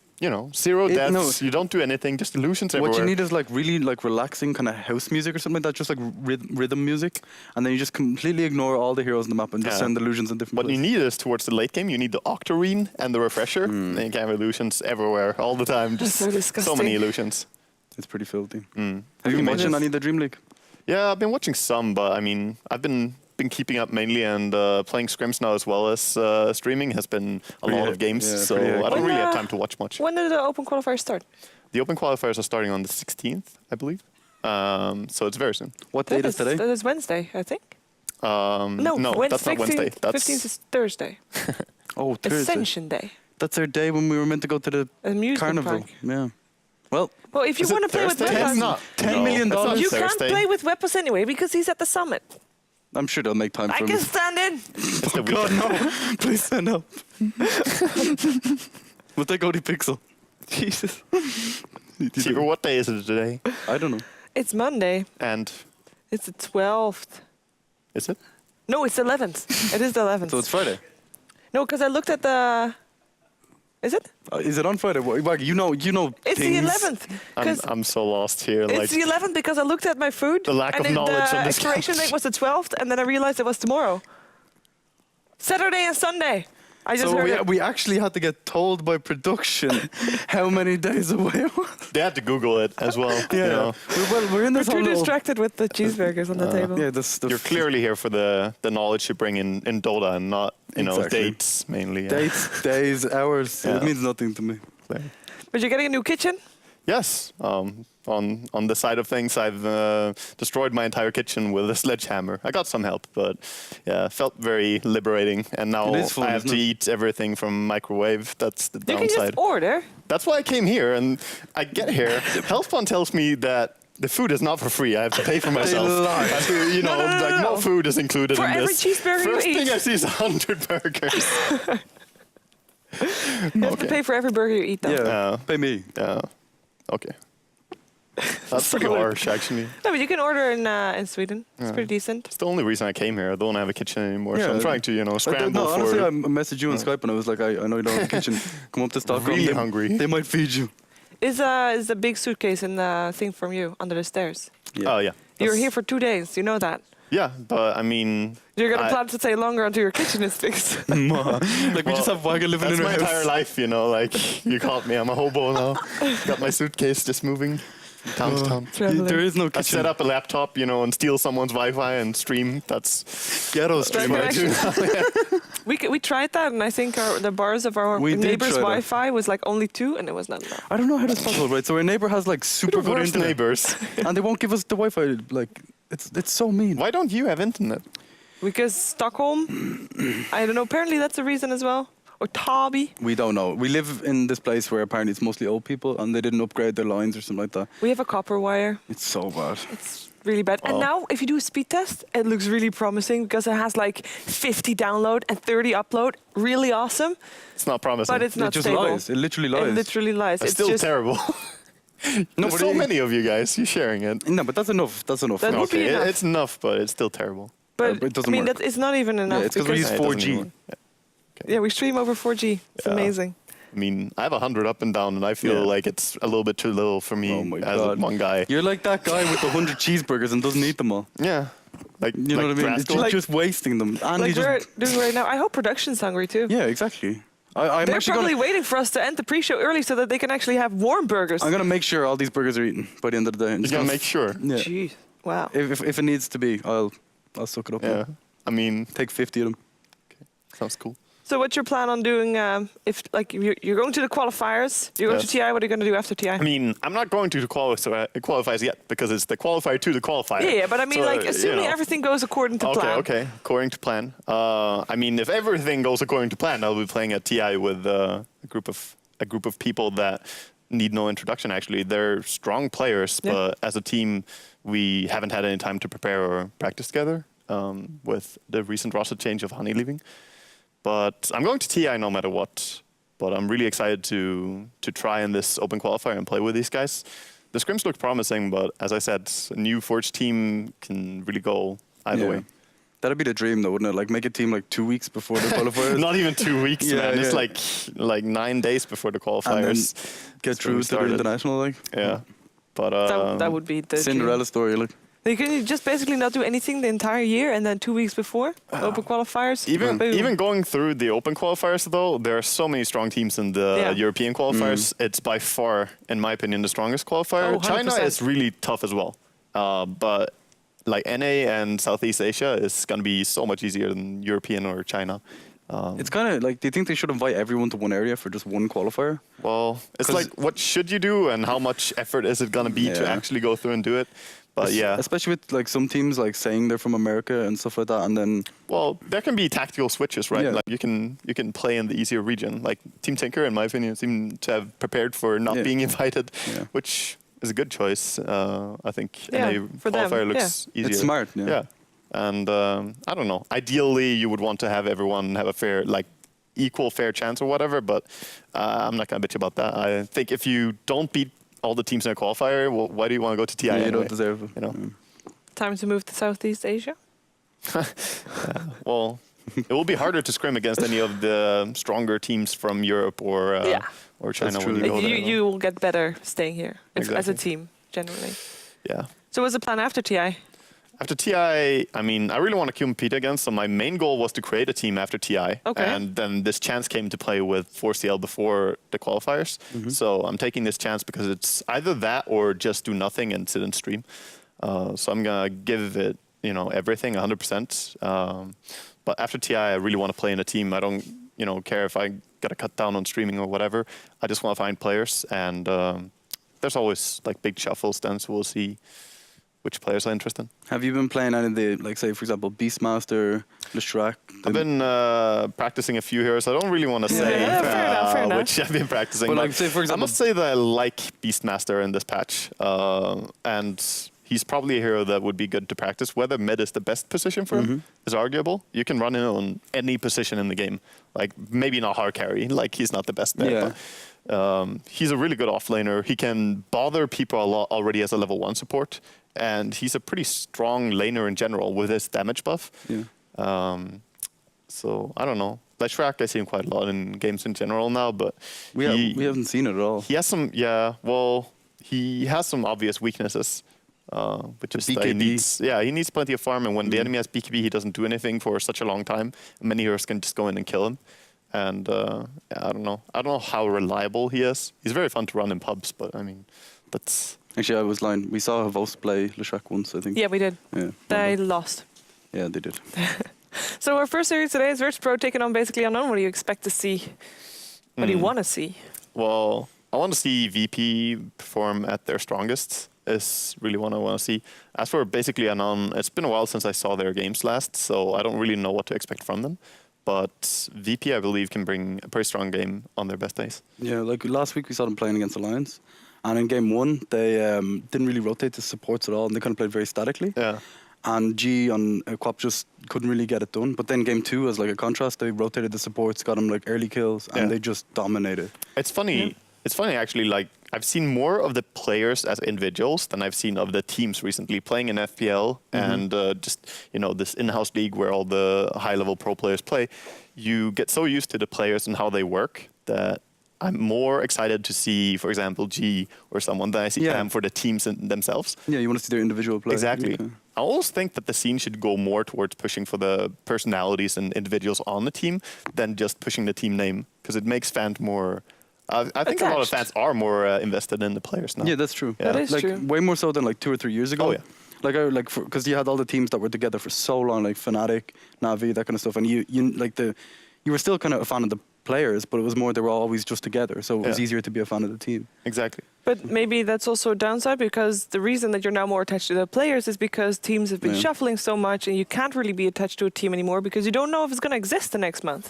[SPEAKER 5] zero deaths.
[SPEAKER 2] no.
[SPEAKER 5] You don't do anything, just illusions everywhere.
[SPEAKER 2] What you need is like really like relaxing kind of house music or something like that, just like rhythm music, and then you just completely ignore all the heroes on the map and just
[SPEAKER 5] Yeah.
[SPEAKER 2] send illusions in different
[SPEAKER 5] What you
[SPEAKER 2] places.
[SPEAKER 5] need is towards the late game, you need the Octarine and the Refresher. Then you can have illusions everywhere, all the time. Just
[SPEAKER 1] so disgusting.
[SPEAKER 5] many illusions.
[SPEAKER 2] It's pretty filthy.
[SPEAKER 5] Mm.
[SPEAKER 2] Have you
[SPEAKER 1] It
[SPEAKER 2] mentioned
[SPEAKER 1] is.
[SPEAKER 2] any of the Dream League?
[SPEAKER 5] Yeah, I've been watching some, but I mean, I've been been keeping up mainly, and playing scrims now as well as streaming has been a lot of games.
[SPEAKER 2] Yeah,
[SPEAKER 5] so I don't really have time to watch much.
[SPEAKER 1] When did the Open qualifiers start?
[SPEAKER 5] The Open qualifiers are starting on the 16th, I believe. So it's very soon.
[SPEAKER 2] What date is today?
[SPEAKER 1] That is Wednesday, I think.
[SPEAKER 5] No, that's not Wednesday.
[SPEAKER 1] 15th is Thursday.
[SPEAKER 2] Oh, Thursday.
[SPEAKER 1] Ascension Day.
[SPEAKER 2] That's our day when we were meant to go to the
[SPEAKER 1] Amusement
[SPEAKER 2] carnival.
[SPEAKER 1] park.
[SPEAKER 2] Yeah. Well,
[SPEAKER 1] Well, if you
[SPEAKER 5] Is it
[SPEAKER 1] want to play with
[SPEAKER 5] Thursday?
[SPEAKER 1] weapons,
[SPEAKER 5] It's not.
[SPEAKER 2] $10 million.
[SPEAKER 5] That's not
[SPEAKER 1] you
[SPEAKER 5] Thursday.
[SPEAKER 1] can't play with weapons anyway because he's at the summit.
[SPEAKER 2] I'm sure they'll make time
[SPEAKER 1] I
[SPEAKER 2] for
[SPEAKER 1] can
[SPEAKER 2] me.
[SPEAKER 1] stand in.
[SPEAKER 5] It's the
[SPEAKER 2] God,
[SPEAKER 5] weekend.
[SPEAKER 2] no. Please stand up. We'll take Odie Pixel. Jesus.
[SPEAKER 5] Cheaper, what day is it today?
[SPEAKER 2] I don't know.
[SPEAKER 1] It's Monday.
[SPEAKER 5] And
[SPEAKER 1] It's the 12th.
[SPEAKER 5] is it?
[SPEAKER 1] No, it's the 11th. It is the 11th.
[SPEAKER 2] So it's Friday.
[SPEAKER 1] No, because I looked at the... Is it?
[SPEAKER 2] Is it on Friday? Well, you know
[SPEAKER 1] It's
[SPEAKER 2] things.
[SPEAKER 1] the 11th. 'cause
[SPEAKER 5] I'm so lost here.
[SPEAKER 1] it's
[SPEAKER 5] Like
[SPEAKER 1] the 11th because I looked at my food.
[SPEAKER 5] The lack
[SPEAKER 1] and
[SPEAKER 5] of knowledge
[SPEAKER 1] the
[SPEAKER 5] on this
[SPEAKER 1] expiration
[SPEAKER 5] couch.
[SPEAKER 1] date was the 12th, and then I realized it was tomorrow. Saturday and Sunday. I just
[SPEAKER 2] So
[SPEAKER 1] heard it.
[SPEAKER 2] we actually had to get told by production how many days away it was.
[SPEAKER 5] they had to Google it as well. You know.
[SPEAKER 2] We're in
[SPEAKER 1] We're
[SPEAKER 2] this
[SPEAKER 1] too
[SPEAKER 2] whole little-
[SPEAKER 1] distracted with the cheeseburgers on the table.
[SPEAKER 2] Yeah, this
[SPEAKER 5] You're clearly here for the knowledge you bring in Dota and not
[SPEAKER 2] Exactly.
[SPEAKER 5] dates mainly. Yeah.
[SPEAKER 2] dates, days, hours.
[SPEAKER 5] Yeah.
[SPEAKER 2] It means nothing to me.
[SPEAKER 1] But you're getting a new kitchen?
[SPEAKER 5] Yes. On the side of things, I've destroyed my entire kitchen with a sledgehammer. I got some help, but yeah, it felt very liberating. And now
[SPEAKER 2] It is fun,
[SPEAKER 5] I have
[SPEAKER 2] isn't
[SPEAKER 5] to
[SPEAKER 2] it?
[SPEAKER 5] eat everything from microwave. That's the
[SPEAKER 1] You can
[SPEAKER 5] downside.
[SPEAKER 1] just order.
[SPEAKER 5] That's why I came here, and I get here. HealthFun tells me that the food is not for free. I have to pay for myself.
[SPEAKER 2] lie.
[SPEAKER 5] I have to,
[SPEAKER 1] No.
[SPEAKER 5] no food is included
[SPEAKER 1] For
[SPEAKER 5] in
[SPEAKER 1] every
[SPEAKER 5] this.
[SPEAKER 1] cheeseburger you
[SPEAKER 5] First thing
[SPEAKER 1] eat.
[SPEAKER 5] I see is 100 burgers.
[SPEAKER 1] You have to pay for every burger you eat, though.
[SPEAKER 2] Yeah, pay me.
[SPEAKER 5] Yeah. Okay. That's pretty harsh, actually.
[SPEAKER 1] No, but you can order in Sweden. It's pretty decent.
[SPEAKER 5] It's the only reason I came here. I don't have a kitchen anymore, so
[SPEAKER 2] Yeah.
[SPEAKER 5] I'm trying to, scramble
[SPEAKER 2] No, honestly,
[SPEAKER 5] for.
[SPEAKER 2] I messaged you on Skype and I was like, I know you don't have a kitchen. Come up to Stockholm.
[SPEAKER 5] Really
[SPEAKER 2] They-
[SPEAKER 5] hungry.
[SPEAKER 2] They might feed you.
[SPEAKER 1] Is a big suitcase in the thing from you under the stairs?
[SPEAKER 5] Oh yeah.
[SPEAKER 1] You're
[SPEAKER 5] That's-
[SPEAKER 1] here for 2 days. You know that.
[SPEAKER 5] Yeah, but I mean.
[SPEAKER 1] You're gonna
[SPEAKER 5] I-
[SPEAKER 1] plan to stay longer until your kitchen is fixed.
[SPEAKER 2] Like we just have Wagga living
[SPEAKER 5] That's
[SPEAKER 2] in
[SPEAKER 5] my
[SPEAKER 2] our
[SPEAKER 5] entire
[SPEAKER 2] house.
[SPEAKER 5] life, Like you caught me. I'm a hobo now. Got my suitcase just moving from town to town.
[SPEAKER 2] There is no
[SPEAKER 5] I
[SPEAKER 2] kitchen.
[SPEAKER 5] set up a laptop, and steal someone's Wi-Fi and stream. That's
[SPEAKER 2] ghetto
[SPEAKER 1] Like,
[SPEAKER 2] stream.
[SPEAKER 5] what I do now.
[SPEAKER 1] we tried that, and I think the bars of our
[SPEAKER 2] We did
[SPEAKER 1] neighbors'
[SPEAKER 2] try that.
[SPEAKER 1] Wi-Fi was like only 2, and it was not enough.
[SPEAKER 2] I don't know how that's possible, right? So our neighbor has like super
[SPEAKER 5] The
[SPEAKER 2] good
[SPEAKER 5] worst
[SPEAKER 2] internet,
[SPEAKER 5] neighbors.
[SPEAKER 2] and they won't give us the Wi-Fi. Like it's so mean.
[SPEAKER 5] Why don't you have internet?
[SPEAKER 1] Because Stockholm, I don't know. Apparently, that's the reason as well. Or Tabi.
[SPEAKER 2] We don't know. We live in this place where apparently it's mostly old people, and they didn't upgrade their lines or something like that.
[SPEAKER 1] We have a copper wire.
[SPEAKER 2] It's so bad.
[SPEAKER 1] It's really bad. And
[SPEAKER 5] Oh.
[SPEAKER 1] now, if you do a speed test, it looks really promising because it has like 50 download and 30 upload. Really awesome.
[SPEAKER 5] It's not promising.
[SPEAKER 1] But it's not
[SPEAKER 2] It just
[SPEAKER 1] stable.
[SPEAKER 2] lies. It literally lies.
[SPEAKER 1] It literally lies.
[SPEAKER 5] It's still
[SPEAKER 1] just
[SPEAKER 5] terrible.
[SPEAKER 2] No,
[SPEAKER 5] There's
[SPEAKER 2] but
[SPEAKER 5] so
[SPEAKER 2] it-
[SPEAKER 5] many of you guys. You're sharing it.
[SPEAKER 2] No, but that's enough. That's enough.
[SPEAKER 1] That
[SPEAKER 2] now.
[SPEAKER 1] would be
[SPEAKER 5] Okay,
[SPEAKER 1] enough.
[SPEAKER 5] it's enough, but it's still terrible.
[SPEAKER 1] But
[SPEAKER 2] but it doesn't
[SPEAKER 1] I mean,
[SPEAKER 2] work.
[SPEAKER 1] that it's not even enough.
[SPEAKER 2] it's 'cause we use
[SPEAKER 5] Yeah, it doesn't
[SPEAKER 2] 4G.
[SPEAKER 5] even work.
[SPEAKER 1] yeah, we stream over 4G. It's
[SPEAKER 5] Yeah.
[SPEAKER 1] amazing.
[SPEAKER 5] I mean, I have 100 up and down, and I feel
[SPEAKER 2] Yeah.
[SPEAKER 5] like it's a little bit too little for me
[SPEAKER 2] Oh my
[SPEAKER 5] as
[SPEAKER 2] God.
[SPEAKER 5] one guy.
[SPEAKER 2] You're like that guy with the 100 cheeseburgers and doesn't eat them all.
[SPEAKER 5] Yeah. Like,
[SPEAKER 2] You know what I mean? It's
[SPEAKER 5] Draskell.
[SPEAKER 2] just, just wasting them. And
[SPEAKER 1] Like
[SPEAKER 2] he
[SPEAKER 1] we're
[SPEAKER 2] just,
[SPEAKER 1] doing right now. I hope production's hungry too.
[SPEAKER 2] yeah, exactly. I'm
[SPEAKER 1] They're
[SPEAKER 2] actually
[SPEAKER 1] probably
[SPEAKER 2] gonna,
[SPEAKER 1] waiting for us to end the pre-show early so that they can actually have warm burgers.
[SPEAKER 2] I'm gonna make sure all these burgers are eaten by the end of the day. I'm
[SPEAKER 5] He's
[SPEAKER 2] just
[SPEAKER 5] gonna make sure.
[SPEAKER 2] Yeah.
[SPEAKER 1] Jeez. Wow.
[SPEAKER 2] If it needs to be, I'll suck it up.
[SPEAKER 5] Yeah. I mean,
[SPEAKER 2] Take 50 of them.
[SPEAKER 5] sounds cool.
[SPEAKER 1] So what's your plan on doing if like you're going to the qualifiers, you're going to
[SPEAKER 5] Yes.
[SPEAKER 1] TI, what are you going to do after TI?
[SPEAKER 5] I mean, I'm not going to the qualifiers yet because it's the qualifier to the qualifier.
[SPEAKER 1] yeah, but I mean,
[SPEAKER 5] So,
[SPEAKER 1] like, assuming everything goes according to plan.
[SPEAKER 5] Okay, according to plan. I mean, if everything goes according to plan, I'll be playing at TI with a group of people that need no introduction. Actually, they're strong players,
[SPEAKER 1] Yeah.
[SPEAKER 5] but as a team, we haven't had any time to prepare or practice together with the recent roster change of Honey leaving. But I'm going to TI no matter what. But I'm really excited to try in this open qualifier and play with these guys. The scrims look promising, but as I said, a new Forge team can really go either
[SPEAKER 2] Yeah.
[SPEAKER 5] way.
[SPEAKER 2] That'd be the dream, though, wouldn't it? Like, make a team like 2 weeks before the qualifiers.
[SPEAKER 5] Not even 2 weeks,
[SPEAKER 2] Yeah,
[SPEAKER 5] man. It's
[SPEAKER 2] yeah.
[SPEAKER 5] like 9 days before the
[SPEAKER 2] and then
[SPEAKER 5] qualifiers.
[SPEAKER 2] get
[SPEAKER 5] That's when
[SPEAKER 2] through
[SPEAKER 5] we
[SPEAKER 2] to the
[SPEAKER 5] started.
[SPEAKER 2] international, like.
[SPEAKER 5] Yeah. But
[SPEAKER 1] That would be the
[SPEAKER 2] Cinderella story, like.
[SPEAKER 1] You can just basically not do anything the entire year, and then 2 weeks before open qualifiers.
[SPEAKER 5] even
[SPEAKER 1] boom.
[SPEAKER 5] going through the open qualifiers, though, there are so many strong teams in the
[SPEAKER 1] Yeah.
[SPEAKER 5] European qualifiers. It's by far, in my opinion, the strongest qualifier.
[SPEAKER 1] Oh,
[SPEAKER 5] China
[SPEAKER 1] 100%.
[SPEAKER 5] is really tough as well. But like NA and Southeast Asia is going to be so much easier than European or China.
[SPEAKER 2] It's kind of like, do you think they should invite everyone to one area for just one qualifier?
[SPEAKER 5] Well, it's like, what should you do and how much effort is it going to be to actually go through and do it? But yeah.
[SPEAKER 2] Especially with like some teams like saying they're from America and stuff like that, and then...
[SPEAKER 5] Well, there can be tactical switches, right?
[SPEAKER 2] Yeah.
[SPEAKER 5] Like you can play in the easier region. Like Team Tinker, in my opinion, seem to have prepared for not being invited, which is a good choice. I think NA
[SPEAKER 1] for them,
[SPEAKER 5] qualifier looks easier.
[SPEAKER 2] It's smart,
[SPEAKER 5] Yeah. And I don't know. Ideally, you would want to have everyone have a fair, like, equal fair chance or whatever, but I'm not going to bitch about that. I think if you don't beat all the teams in a qualifier, well, why do you want to go to TI anyway?
[SPEAKER 2] You don't deserve it.
[SPEAKER 5] You know?
[SPEAKER 1] Time to move to Southeast Asia?
[SPEAKER 5] Well, it will be harder to scrim against any of the stronger teams from Europe or China when you go there.
[SPEAKER 1] You will get better staying here as a
[SPEAKER 5] Exactly.
[SPEAKER 1] team, generally.
[SPEAKER 5] Yeah.
[SPEAKER 1] So what's the plan after TI?
[SPEAKER 5] After TI, I mean, I really want to compete again, so my main goal was to create a team after TI.
[SPEAKER 1] Okay.
[SPEAKER 5] And then this chance came to play with 4CL before the qualifiers. So I'm taking this chance because it's either that or just do nothing and sit and stream. So I'm going to give it, everything, 100%. But after TI, I really want to play in a team. I don't, care if I got to cut down on streaming or whatever. I just want to find players. And there's always, like, big shuffles then, so we'll see which players are interested.
[SPEAKER 2] Have you been playing any of the, like, say, for example, Beastmaster, Leshrac?
[SPEAKER 5] I've been practicing a few heroes. I don't really want to say
[SPEAKER 1] fair enough.
[SPEAKER 5] which I've been practicing.
[SPEAKER 2] Well,
[SPEAKER 5] but
[SPEAKER 2] like, say, for example,
[SPEAKER 5] I must say that I like Beastmaster in this patch. And he's probably a hero that would be good to practice. Whether mid is the best position for him is arguable. You can run him on any position in the game. Like, maybe not hard carry. Like, he's not the best there.
[SPEAKER 2] Yeah.
[SPEAKER 5] But, he's a really good offlaner. He can bother people a lot already as a level 1 support. And he's a pretty strong laner in general with his damage buff.
[SPEAKER 2] Yeah.
[SPEAKER 5] So, I don't know. Leshrac, I see him quite a lot in games in general now, but
[SPEAKER 2] we haven't seen it at all.
[SPEAKER 5] he has some, he has some obvious weaknesses. Which is that he needs plenty of farm, and when the enemy has BKB, he doesn't do anything for such a long time. Many heroes can just go in and kill him. And I don't know. I don't know how reliable he is. He's very fun to run in pubs, but I mean, that's...
[SPEAKER 2] Actually, I was lying. We saw Havos play Leshrac once, I think.
[SPEAKER 1] Yeah, we did.
[SPEAKER 2] Yeah.
[SPEAKER 1] They lost.
[SPEAKER 2] Yeah, they did.
[SPEAKER 1] So our first series today is Virtus.Pro taking on Basically Unknown. What do you expect to see? What do you want to see?
[SPEAKER 5] Well, I want to see VP perform at their strongest. Is really what I want to see. As for Basically Unknown, it's been a while since I saw their games last, so I don't really know what to expect from them. But VP, I believe, can bring a pretty strong game on their best days.
[SPEAKER 2] Yeah, like last week we saw them playing against Alliance. And in game 1, they didn't really rotate the supports at all, and they kind of played very statically.
[SPEAKER 5] Yeah.
[SPEAKER 2] And G on Quap just couldn't really get it done. But then game 2, as like a contrast, they rotated the supports, got them like early kills, and they just dominated.
[SPEAKER 5] It's funny. Yeah. It's funny actually. Like I've seen more of the players as individuals than I've seen of the teams recently playing in FPL and just this in-house league where all the high-level pro players play. You get so used to the players and how they work that I'm more excited to see, for example, G or someone than I see Cam for the teams themselves.
[SPEAKER 2] Yeah, you want to see their individual play.
[SPEAKER 5] Exactly. Okay. I always think that the scene should go more towards pushing for the personalities and individuals on the team than just pushing the team name, because it makes fans more... I think a lot of fans are more invested in the players now.
[SPEAKER 2] Yeah, that's true.
[SPEAKER 1] Yeah. That is true.
[SPEAKER 2] Way more so than like 2 or 3 years ago.
[SPEAKER 5] Oh, yeah.
[SPEAKER 2] Because you had all the teams that were together for so long, like Fnatic, Navi, that kind of stuff, and you were still kind of a fan of the players, but it was more they were always just together, so it was easier to be a fan of the team.
[SPEAKER 5] Exactly.
[SPEAKER 1] But maybe that's also a downside, because the reason that you're now more attached to the players is because teams have been shuffling so much, and you can't really be attached to a team anymore because you don't know if it's going to exist the next month,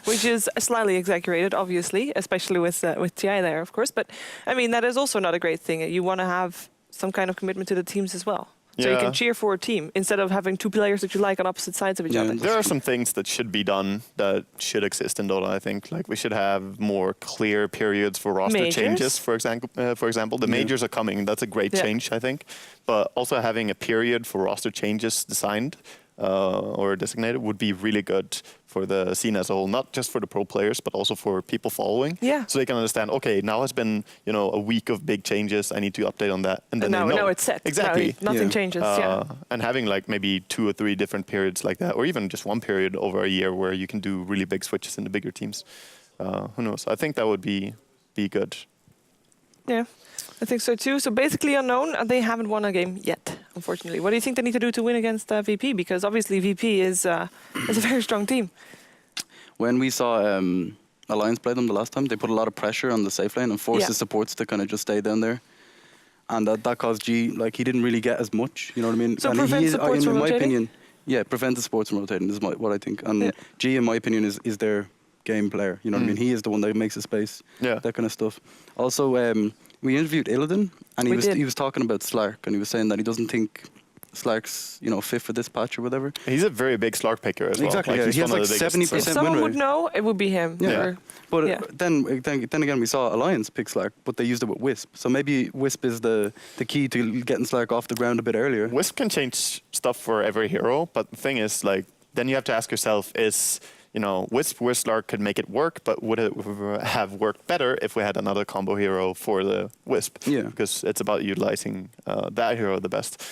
[SPEAKER 1] which is slightly exaggerated, obviously, especially with TI there, of course. But I mean, that is also not a great thing. You want to have some kind of commitment to the teams as well. So you can cheer for a team instead of having 2 players that you like on opposite sides of each other.
[SPEAKER 5] There are some things that should be done that should exist in Dota, I think. Like we should have more clear periods for roster changes, for example. The majors are coming. That's a great change, I think. But also having a period for roster changes designed or designated would be really good for the scene as a whole, not just for the pro players, but also for people following. Yeah. So they can understand, okay, now has been, a week of big changes. I need to update on that. And then
[SPEAKER 1] now it's set.
[SPEAKER 5] Exactly.
[SPEAKER 1] Now nothing changes.
[SPEAKER 5] And having like maybe 2 or 3 different periods like that, or even just one period over a year where you can do really big switches in the bigger teams. Who knows? I think that would be good.
[SPEAKER 1] Yeah, I think so too. So Basically Unknown, they haven't won a game yet unfortunately. What do you think they need to do to win against VP? Because obviously VP is a very strong team.
[SPEAKER 2] When we saw Alliance play them the last time, they put a lot of pressure on the safe lane and forced the supports to kind of just stay down there. And that caused G, like, he didn't really get as much, you know what I mean?
[SPEAKER 1] So
[SPEAKER 2] and
[SPEAKER 1] prevent supports from
[SPEAKER 2] in my
[SPEAKER 1] rotating?
[SPEAKER 2] opinion, yeah, prevent the supports from rotating is what I think. And G, in my opinion, is their game player, you know what I mean? He is the one that makes the space, that kind of stuff. Also, we interviewed Illidan, and he was talking about Slark, and he was saying that he doesn't think Slark's, fit for this patch or whatever.
[SPEAKER 5] He's a very big Slark picker as well.
[SPEAKER 2] Exactly,
[SPEAKER 5] Like,
[SPEAKER 2] he has like 70% win rate.
[SPEAKER 1] If someone would know, it would be him.
[SPEAKER 2] Yeah. But then again, we saw Alliance pick Slark, but they used it with Wisp. So maybe Wisp is the key to getting Slark off the ground a bit earlier.
[SPEAKER 5] Wisp can change stuff for every hero, but the thing is, like, then you have to ask yourself, Wisp where Slark could make it work, but would it have worked better if we had another combo hero for the Wisp?
[SPEAKER 2] Yeah.
[SPEAKER 5] Because it's about utilizing that hero the best.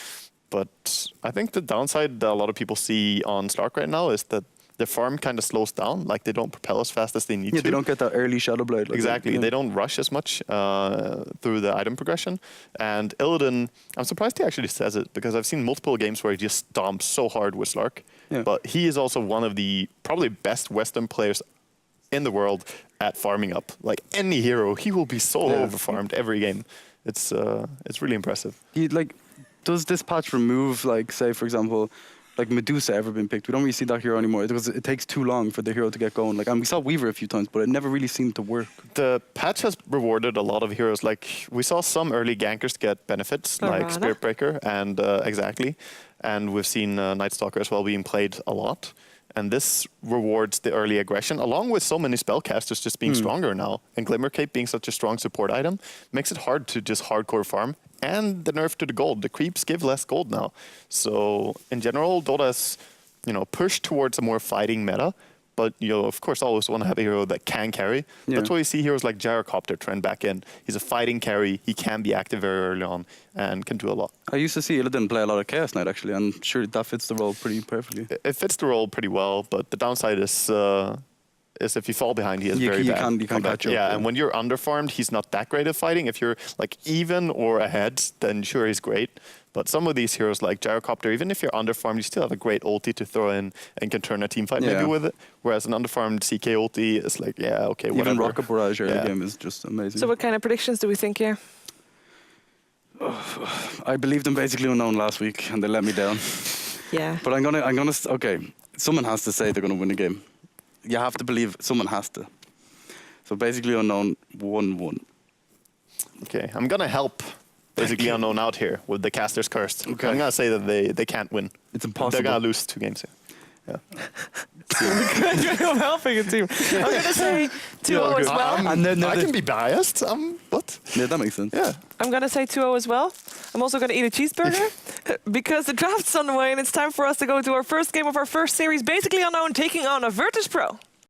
[SPEAKER 5] But I think the downside that a lot of people see on Slark right now is that the farm kind of slows down. Like, they don't propel as fast as they need to.
[SPEAKER 2] Yeah, they don't get that early Shadow Blade. Like
[SPEAKER 5] exactly. They don't rush as much through the item progression. And Illidan, I'm surprised he actually says it, because I've seen multiple games where he just stomps so hard with Slark. Yeah. But he is also one of the probably best Western players in the world at farming up. Like, any hero, he will be so overfarmed every game. It's really impressive.
[SPEAKER 2] Does this patch remove, like, say, for example, like Medusa ever been picked? We don't really see that hero anymore because it takes too long for the hero to get going. Like, and we saw Weaver a few times, but it never really seemed to work.
[SPEAKER 5] The patch has rewarded a lot of heroes. Like, we saw some early gankers get benefits, like Spirit Breaker and exactly. And we've seen Night Stalker as well being played a lot. And this rewards the early aggression, along with so many spellcasters just being stronger now. And Glimmer Cape being such a strong support item makes it hard to just hardcore farm. And the nerf to the gold. The creeps give less gold now. So in general, Dota's, pushed towards a more fighting meta. But you of course always want to have a hero that can carry. Yeah. That's why you see heroes like Gyrocopter trend back in. He's a fighting carry. He can be active very early on and can do a lot.
[SPEAKER 2] I used to see Illidan play a lot of Chaos Knight actually, and sure that fits the role pretty perfectly.
[SPEAKER 5] It fits the role pretty well, but the downside is if you fall behind, he is very bad.
[SPEAKER 2] You can't catch up.
[SPEAKER 5] Yeah, and when you're underfarmed, he's not that great at fighting. If you're like even or ahead, then sure he's great. But some of these heroes like Gyrocopter, even if you're underfarmed, you still have a great ulti to throw in and can turn a team fight maybe with it. Whereas an underfarmed CK ulti is like, okay, whatever.
[SPEAKER 2] Even Rocket Barrage early game is just amazing.
[SPEAKER 1] So what kind of predictions do we think here?
[SPEAKER 2] I believed in Basically Unknown last week and they let me down.
[SPEAKER 1] Yeah.
[SPEAKER 2] But I'm gonna okay, someone has to say they're gonna win the game. You have to believe someone has to. So Basically Unknown 1-1.
[SPEAKER 5] Okay, I'm gonna help Basically Unknown out here with the Caster's Curse.
[SPEAKER 2] Okay.
[SPEAKER 5] I'm gonna say that they can't win.
[SPEAKER 2] It's impossible.
[SPEAKER 5] They're gonna lose 2 games here.
[SPEAKER 1] I'm helping a team. I'm gonna say 2-0 as well.
[SPEAKER 5] I can be biased. What?
[SPEAKER 2] Yeah, that makes sense.
[SPEAKER 5] Yeah.
[SPEAKER 1] I'm gonna say 2-0 as well. I'm also gonna eat a cheeseburger because the draft's on the way and it's time for us to go to our first game of our first series, Basically Unknown, taking on a Virtus.Pro.